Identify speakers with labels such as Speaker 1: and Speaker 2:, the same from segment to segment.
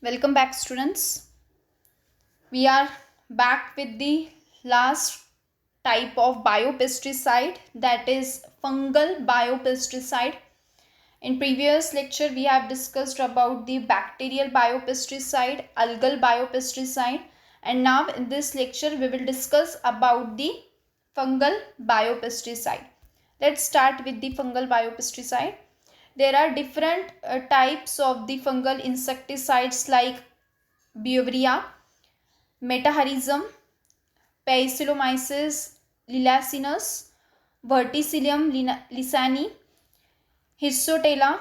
Speaker 1: Welcome back, students. We are back with the last type of biopesticide, that is fungal biopesticide. In previous lecture, we have discussed about the bacterial biopesticide, algal biopesticide, and now in this lecture, we will discuss about the fungal biopesticide. Let's start with the fungal biopesticide. There are different types of the fungal insecticides like Beauveria, Metaharizum, Penicillomyces lilacinus, Verticillium lysani, Histotella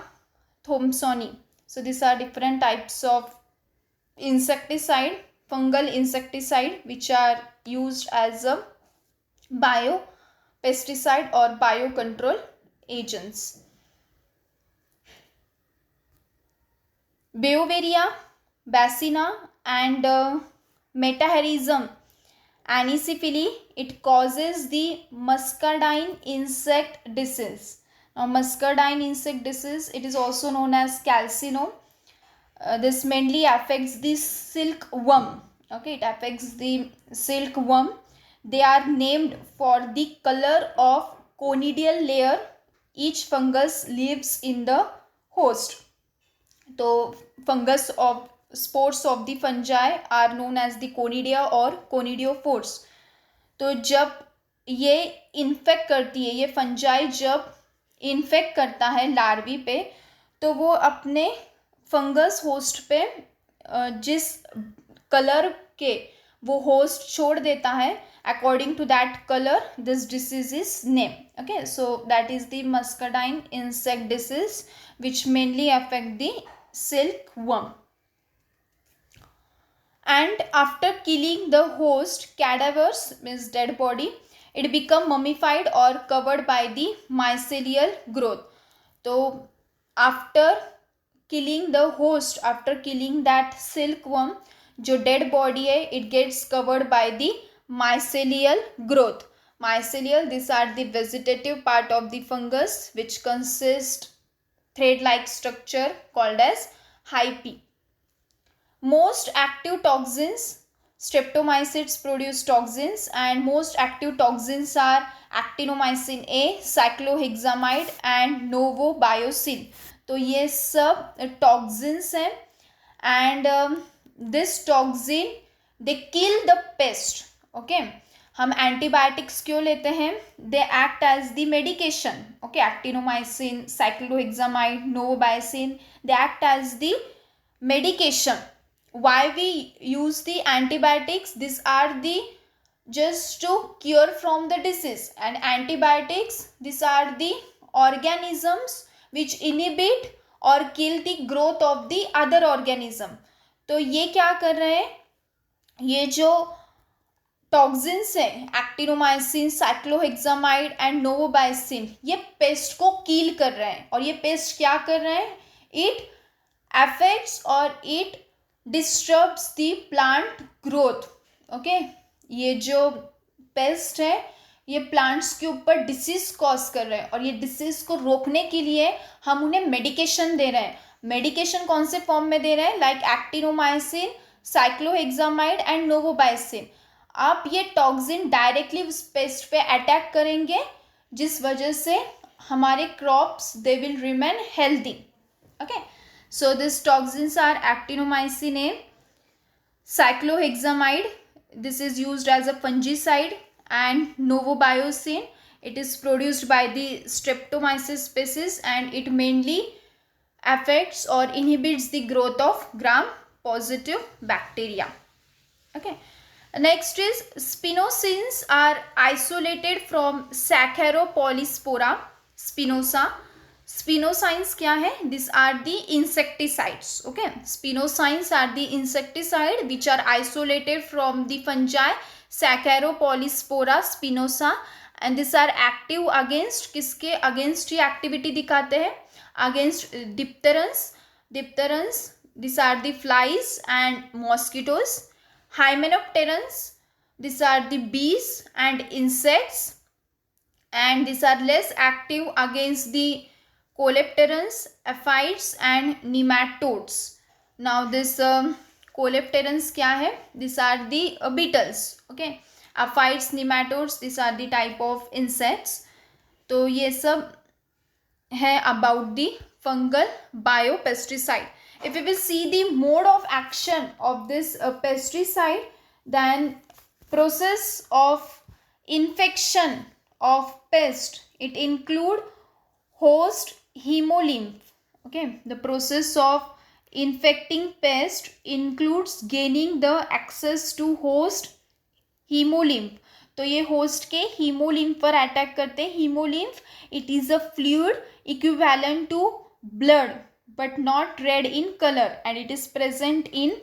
Speaker 1: thompsoni. So these are different types of insecticide, fungal insecticide, which are used as a biopesticide or biocontrol agents. Beauveria, Bacina, and Metaharizum anisiphilia, it causes the muscardine insect disease. Now, muscardine insect disease, it is also known as calcinome. This mainly affects the silkworm. Okay, it affects the silkworm. They are named for the color of conidial layer each fungus lives in the host. तो fungus of spores of the fungi are known as the conidia और conidiophores. तो जब ये infect करती है, ये fungi जब infect करता है लार्वी पे, तो वो अपने फंगस होस्ट पे जिस कलर के वो होस्ट छोड़ देता है, according to that color this disease is named. Okay, so that is the muscardine insect disease, which mainly affect the silkworm. And after killing the host cadavers, means dead body, it become mummified or covered by the mycelial growth. So after killing the host, after killing that silkworm, जो dead body है, it gets covered by the mycelial growth. Mycelial, these are the vegetative part of the fungus which consist thread-like structure called as hyphae. Most active toxins, streptomycetes produce toxins, and most active toxins are actinomycin A, cyclohexamide and novobiocin. तो ये सब toxins हैं, and this toxin they kill the pest. Okay, हम antibiotics क्यों लेते हैं? They act as the medication. Okay, actinomycin, cycloheximide, novobiocin, they act as the medication. Why we use the antibiotics? These are the just to cure from the disease, and antibiotics, these are the organisms which inhibit or kill the growth of the other organism. तो ये क्या कर रहे हैं? ये जो toxins हैं, actinomycin, cycloheximide and नोवोबाइसिन, ये पेस्ट को किल कर रहे हैं. और ये पेस्ट क्या कर रहे हैं? It affects or it disturbs the plant growth. Okay, ये जो पेस्ट है, ये प्लांट्स के ऊपर डिसीज कॉज कर रहे हैं, और ये डिसीज को रोकने के लिए हम उन्हें मेडिकेशन दे रहे हैं. मेडिकेशन कौन से फॉर्म में दे रहे हैं? Like actinomycin, cycloheximide and novobiocin. आप ये टॉक्सिन डायरेक्टली उस पेस्ट पे अटैक करेंगे, जिस वजह से हमारे crops they will remain healthy. Okay, so these toxins are actinomycin A, cyclohexamide, this is used as a fungicide, and novobiocin, it is produced by the Streptomyces species, and it mainly affects or inhibits the growth of gram-positive bacteria. Okay, next is spinosins are isolated from Saccharopolyspora spinosa. Spinosyns क्या है? This are the insecticides. Okay, spinosyns are the insecticide which are isolated from the fungi Saccharopolyspora spinosa, and this are active against, किसके against ये activity दिखाते हैं? Against dipterans. This are the flies and mosquitoes. Hymenopterans, this are the bees and insects, and these are less active against the colepterans, aphids and nematodes. Now this coleopterans क्या है? These are the beetles. Okay, aphids, nematodes, these are the type of insects. तो ये सब है about the fungal biopesticide. If we will see the mode of action of this pesticide, then process of infection of pest, it include host hemolymph. Okay, the process of infecting pest includes gaining the access to host hemolymph. तो ये host के haemolymph पर attack करते हैं. Haemolymph, it is a fluid equivalent to blood but not red in color, and it is present in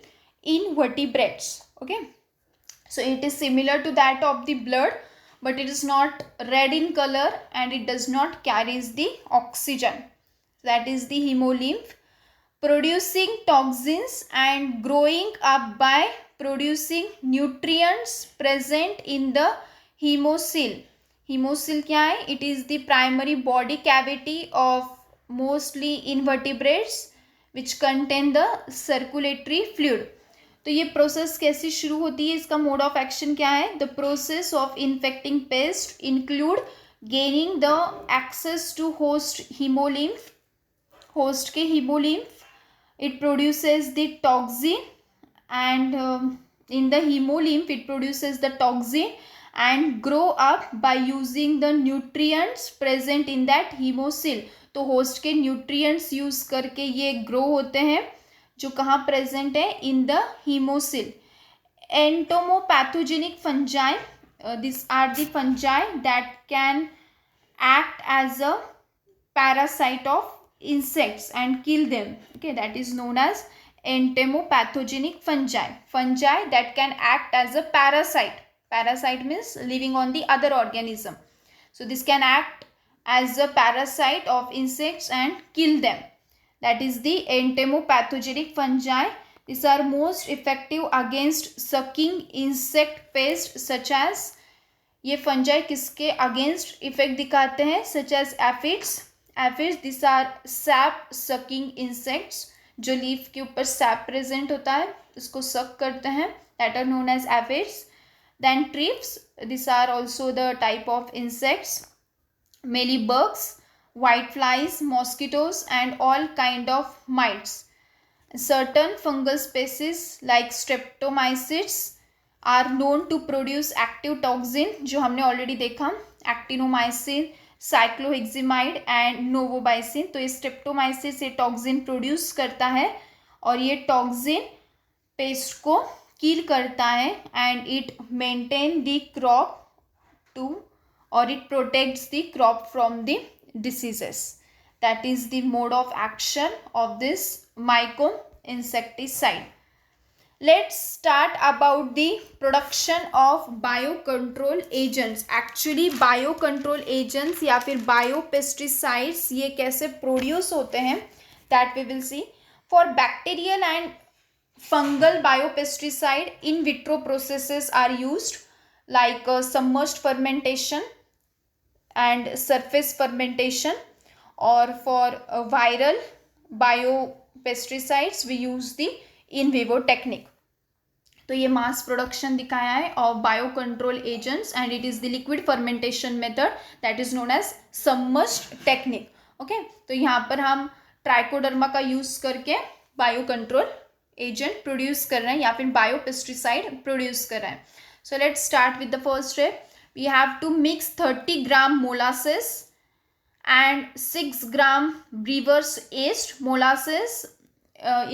Speaker 1: invertebrates. Okay, so it is similar to that of the blood, but it is not red in color and it does not carries the oxygen. That is the hemolymph, producing toxins and growing up by producing nutrients present in the hemocoel. Hemocoel क्या है? It is the primary body cavity of mostly invertebrates which contain the circulatory fluid. तो ये process कैसे शुरू होती है? इसका mode of action क्या है? The process of infecting pest include gaining the access to host hemolymph. Host के hemolymph, it produces the toxin, and in the hemolymph it produces the toxin and grow up by using the nutrients present in that hemocoel. तो host के nutrients use करके ये grow होते हैं, जो कहाँ present है? In the hemocoel. Entomopathogenic fungi, these are the fungi that can act as a parasite of insects and kill them. Okay, that is known as entomopathogenic fungi. Fungi that can act as a parasite. Parasite means living on the other organism. So this can act as a parasite of insects and kill them. That is the entomopathogenic fungi. These are most effective against sucking insect pests such as, ये fungi किसके against effect दिखाते हैं? Such as aphids. Aphids, this are sap sucking insects, जो leaf के ऊपर SAP present होता है उसको सक करते हैं, that are known as aphids. Then thrips, this are also the type of insects. Mealybugs, white flies, mosquitoes and all kind of mites. Certain fungal species like streptomycetes are known to produce active toxin, जो हमने already देखा, actinomycin, साइक्लोहेक्सिमाइड and नोवोबाइसिन. तो ये Streptomyces से toxin produce करता है और ये टॉक्सिन पेस्ट को किल करता है, and it maintain the crop too, और it protects the crop from the diseases. That is the mode of action of this mycome insecticide. Let's start about the production of biocontrol agents. Actually biocontrol agents या फिर biopesticides ये कैसे produce होते हैं, that we will see. For bacterial and fungal biopesticide, in vitro processes are used like submerged fermentation and surface fermentation, or for viral biopesticides we use the in vivo technique. तो ये मास production दिखाया है of bio control agents, and it is the liquid fermentation method that is known as submerged technique. Okay, तो यहाँ पर हम trichoderma का use करके बायो कंट्रोल एजेंट प्रोड्यूस कर रहे हैं या फिर बायो पेस्टिसाइड प्रोड्यूस कर रहे हैं. So let's start with the first step. We have to mix 30 gram molasses and 6 gram brewer's yeast. Molasses,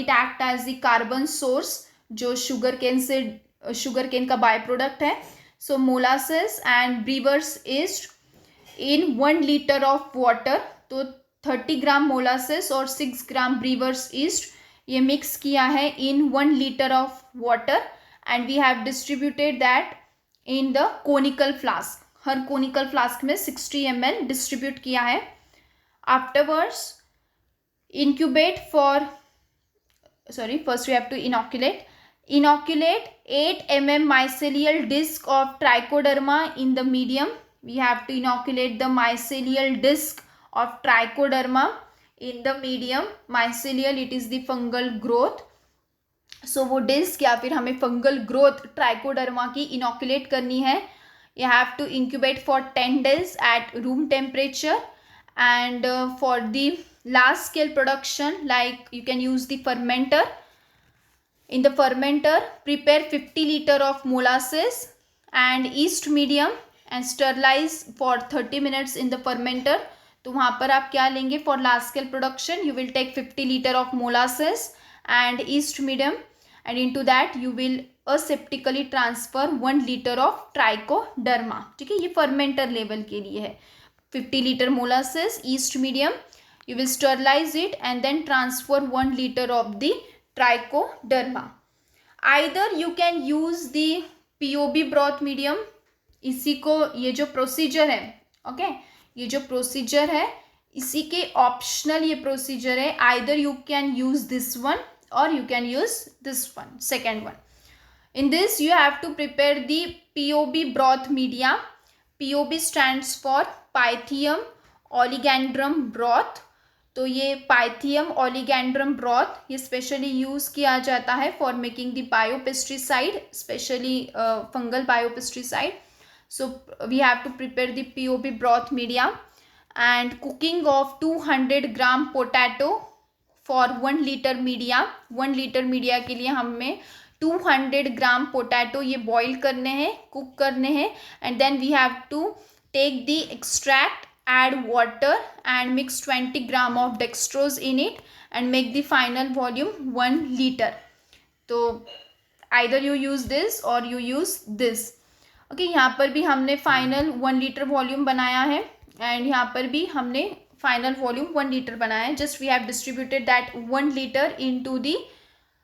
Speaker 1: it act as the carbon source, जो sugar cane से sugar cane का by product है. So molasses and brewer's yeast in 1 liter of water. तो 30 gram molasses और 6 gram brewer's yeast ये mix किया है in 1 liter of water, and we have distributed that in the conical flask. Her conical flask में 60 ml distribute किया है. Afterwards incubate for, sorry, first we have to inoculate 8 mm mycelial disc of trichoderma in the medium. We have to inoculate the mycelial disc of trichoderma in the medium. Mycelial, it is the fungal growth. सो वो disc या फिर हमें fungal growth trichoderma की inoculate करनी है. You have to incubate for 10 days at room temperature. And for the large scale production, like you can use the fermenter. In the fermenter, prepare 50 liter of molasses and yeast medium and sterilize for 30 minutes in the fermenter. तो वहाँ पर आप क्या लेंगे? For large scale production, you will take 50 liter of molasses and yeast medium, and into that you will aseptically transfer 1 liter of trichoderma. ठीक है, ये fermenter level के लिए है. 50 liter molasses, yeast medium, you will sterilize it and then transfer 1 liter of the trichoderma. Either you can use the POB broth medium. इसी को, ये जो प्रोसीजर है, ओके, ये जो प्रोसीजर है इसी के ऑप्शनल ये प्रोसीजर है. Either you can use this one और you can use this one, second one. In this you have to prepare the POB broth media. POB stands for Pythium Oligandrarum broth. तो ये Pythium oligandrum broth ये specially use किया जाता है for making the biopesticide, specially fungal biopesticide. So we have to prepare the POB broth media and cooking of 200 gram potato for 1 litre media. 1 litre media के लिए हमें 200 gram potato ये boil करने हैं, cook करने हैं. And then we have to take the extract, add water and mix 20 gram of dextrose in it and make the final volume 1 liter. तो either you use this or you use this. Okay, यहाँ पर भी हमने final 1 litre volume बनाया है and यहाँ पर भी हमने फाइनल वॉल्यूम 1 लीटर बनाया है. Just we have distributed that 1 litre into the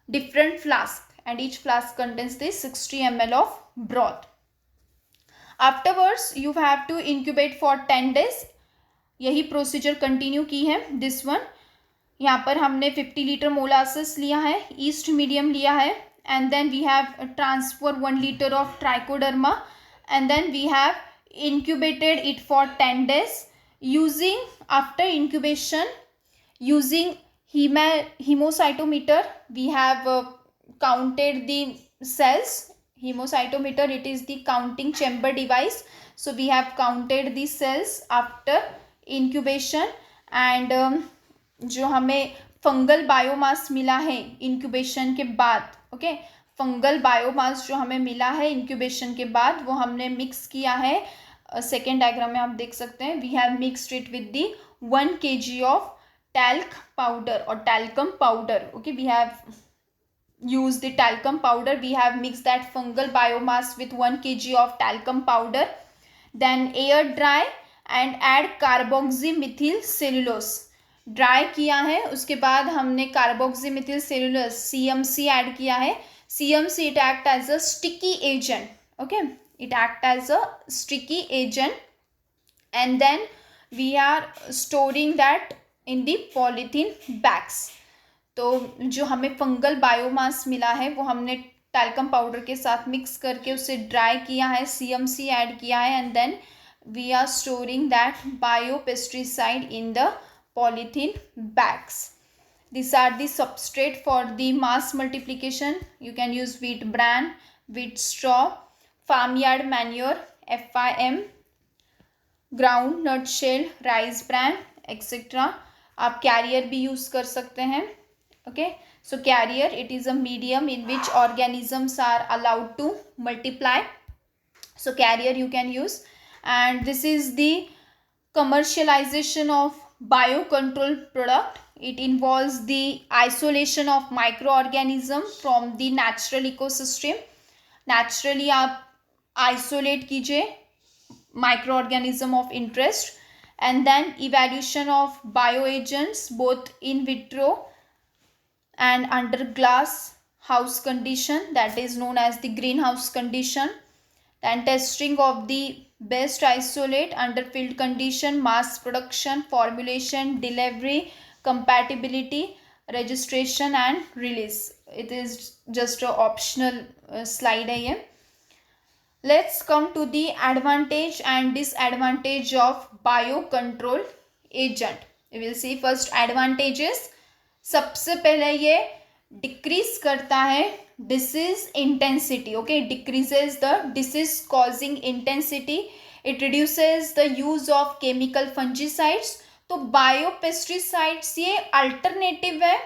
Speaker 1: different flask and each flask contains the 60 ml of broth. Afterwards you have to incubate for 10 days. यही procedure continue की है. This one, यहाँ पर हमने 50 litre molasses लिया है, east medium लिया है, and then we have transfer 1 litre of Trichoderma and then we have incubated it for 10 days. Using, after incubation, using hemocytometer, we have counted the cells. Hemocytometer, it is the counting chamber device. So we have counted the cells after incubation and जो हमें fungal biomass मिला है incubation के बाद, okay, fungal biomass जो हमें मिला है इंक्यूबेशन के बाद वो हमने मिक्स किया है. सेकेंड डायग्राम में आप देख सकते हैं. We have mixed it with the 1 kg of talc powder और talcum powder. Okay, we have use the talcum powder. We have mix that fungal biomass with 1 kg of talcum powder. Then air dry and add carboxymethyl cellulose. Dry किया है, उसके बाद हमने कार्बोक्सीमिथिल cellulose CMC add किया है. CMC it act as a sticky agent. Okay, it act as a sticky agent and then we are storing that in the polythene bags. तो जो हमें फंगल बायोमास मिला है वो हमने टैल्कम पाउडर के साथ मिक्स करके उसे ड्राई किया है, CMC ऐड किया है and then we are storing that biopesticide in the polythene bags. These are the substrate for the mass multiplication. You can use wheat bran, wheat straw, farmyard manure, FIM, ground nut shell, rice bran, etc. आप carrier भी use कर सकते हैं. Okay, so carrier, it is a medium in which organisms are allowed to multiply. So carrier you can use. And this is the commercialization of biocontrol product. It involves the isolation of microorganism from the natural ecosystem. Naturally आप isolate कीजिए microorganism of interest and then evaluation of bioagents both in vitro and under glass house condition, that is known as the greenhouse condition. Then testing of the best isolate under field condition, mass production, formulation, delivery, compatibility, registration and release. It is just a optional slide है ये. Let's come to the advantage and disadvantage of biocontrol agent. We will see first advantages. सबसे पहले ये decrease करता है disease intensity, okay, decreases the disease causing intensity, it reduces the use of chemical fungicides. तो biopesticides ये alternative है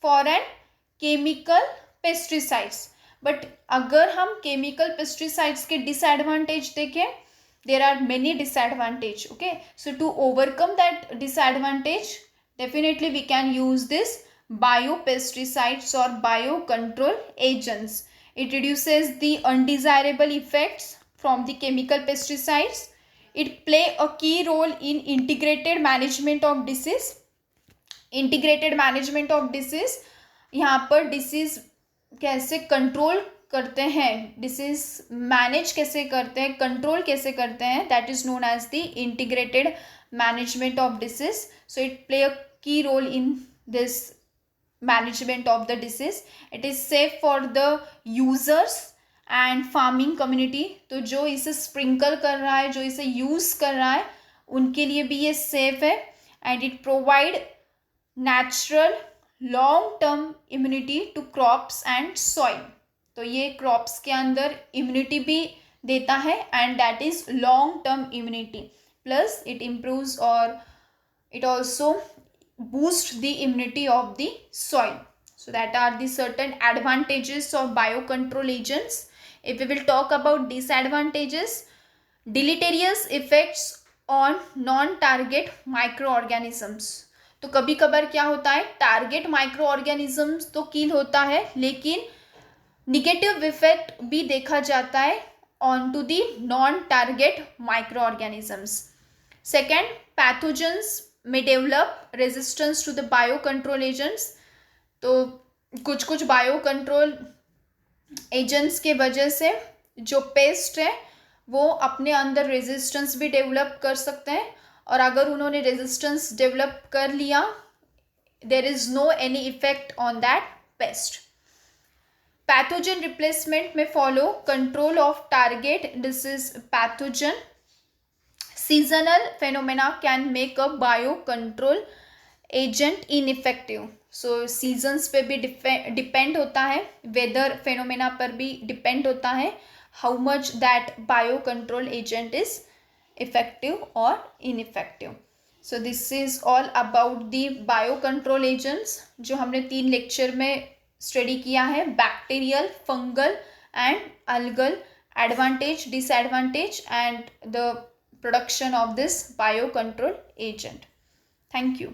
Speaker 1: for an chemical pesticides. But अगर हम केमिकल पेस्टिसाइड्स के डिसएडवांटेज देखें, there are many disadvantage, okay, so to overcome that disadvantage definitely we can use this biopesticides or biocontrol agents. It reduces the undesirable effects from the chemical pesticides. It play a key role in integrated management of disease. integrated management of disease, यहाँ पर disease कैसे control करते हैं, disease manage कैसे करते हैं, control कैसे करते हैं, that is known as the integrated management of disease. So it play a key role in this management of the disease. It is safe for the users and farming community. तो जो इसे sprinkle कर रहा है, जो इसे use कर रहा है, उनके लिए भी ये सेफ है. And it provide natural long term immunity to crops and soil. तो ये क्रॉप्स के अंदर इम्यूनिटी भी देता है and that is long term immunity. Plus it improves और it also boost the immunity of the soil. So that are the certain advantages of biocontrol agents. If we will talk about disadvantages, deleterious effects on non-target microorganisms. तो कभी कभार क्या होता है, target micro organisms तो किल होता है, लेकिन निगेटिव इफेक्ट भी देखा जाता है on to the non target micro organisms. Second, pathogens में develop resistance to the bio control agents. तो कुछ बायो कंट्रोल एजेंट्स के वजह से जो पेस्ट है वो अपने अंदर रेजिस्टेंस भी डेवलप कर सकते हैं, और अगर उन्होंने रेजिस्टेंस डेवलप कर लिया, there is no any effect on that pest. Pathogen replacement में follow control of target disease pathogen. Seasonal phenomena can make a biocontrol agent ineffective. So seasons पे भी डिपेंड होता है, वेदर फेनोमेना पर भी depend होता है how much that biocontrol agent is effective or ineffective. So this is all about the biocontrol agents जो हमने 3 लेक्चर में स्टडी किया है, bacterial, fungal and algal, advantage, disadvantage and the production of this biocontrol agent. Thank you.